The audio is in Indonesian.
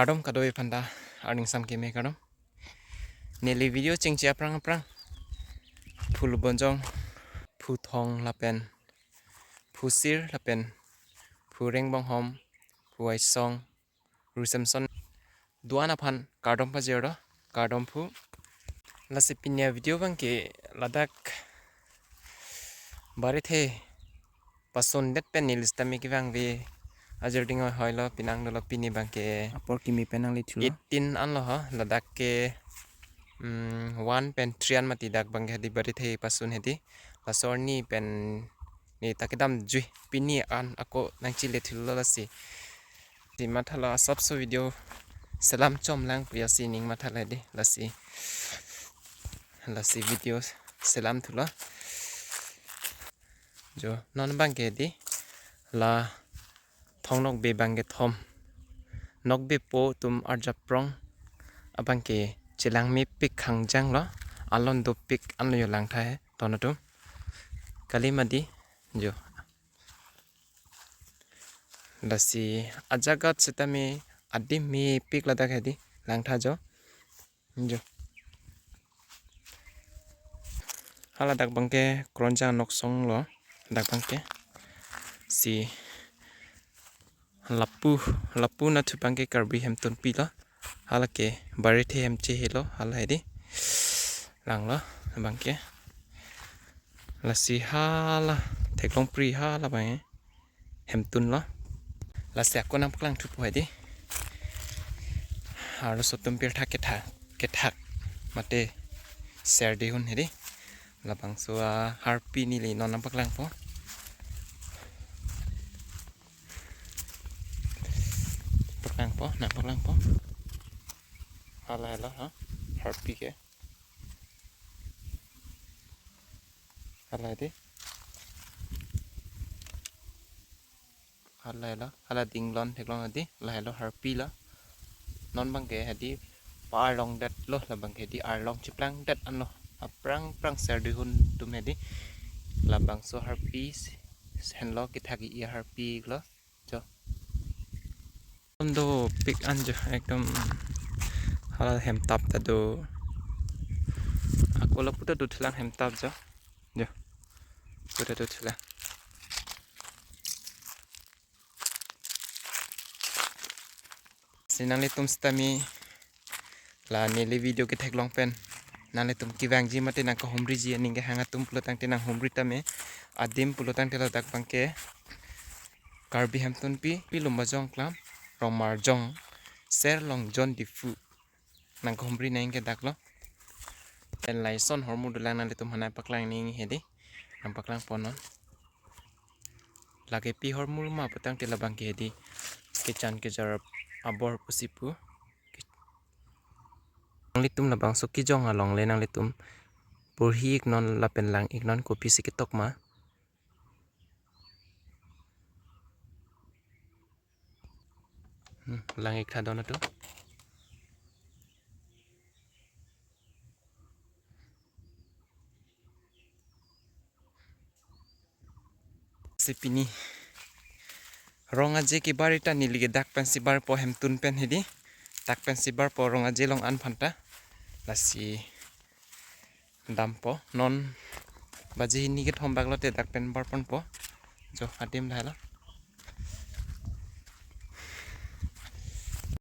Kardom kadoi panda arning sam keme kardom. Neli video cingci aprang lumbajong, puthong lapen, pusir lapen, pureng bonghom, puaisong, rusemson. Duana pan kardom pa jero, kardom pu. Lasi pinya video bang ke ladak barit he pason det pen nilistami ki bang ve ajar ding hoy lo pinang lo pini bang ke apor kimi penang li thulo 18 an lo ha ladak ke 1 pen 3 mati dak bang ke di barit he pasun hedi pasor ni pen ni takidam jui pini an ako nang chile thulo lasi di mathala sabso video salam chom lang priya sining mathala di lasi video salam thulo jo non bang ke di la thong nok be bang ke thom nok be po tum arjaprong abang ke chilang mi pik khangjang lo alon do pik anlo yo lang tha he tonatum kalimadi jo lasi ajagat sitami adi mi pik lada khadi lang tha jo hala dak bang ke kronjang nok song lo dak bang ke si lapu na thu bang ke karbi hemtunpi lo hala ke bari the hem che helo hala hedi lang lo bang ke lasi hala theklong pri hala bang hemtun lo lasi aku nam klang thu po hedi harus sotum pir thak ke thak mate ser de hun hedi labang suwa harpi ni le non nam paklang po paklang po hala ha harpi ke hala de hala dinglon theklong hedi la harpi la non bang ke hedi par long dat lo labang ke di arlong chiplang dat an lo aprang ser de hun tum hedi labang so harpi sen lo ki thagi ya harpi lo jo do pik an jo ekdom hala hem tap ta do akola puta do thlang hem tap jo puta do thlang sinang le tum stami la nele video ke thek long pen nale tum ki wang ji mate nang ko homri ji ning ke hanga tum pulotang te nang homri tame adim pulotang te la dak bang ke karbi hemtunpi lumbajong aklam rongmarjong ser long jon difu nang ko homri nang ke dak lo en lai son hormu dulang nale tum hana paklang ning hedi nang paklang ponon lage pi hormu ma patang te la bang ke hedi ke chan ke jar abor pusipu nang litum labang so ki jong along le nang litum purhi iknon lapen lang iknon kopi sikitok ma lang ik thadon tu sepini ronga je ki barita nilige dak pen sibar po hemtun pen hedi dak pen sibar po ronga je long an phanta lasi dampo non baji ni ke thom baglote dak pen bar pon po jo adim dhaila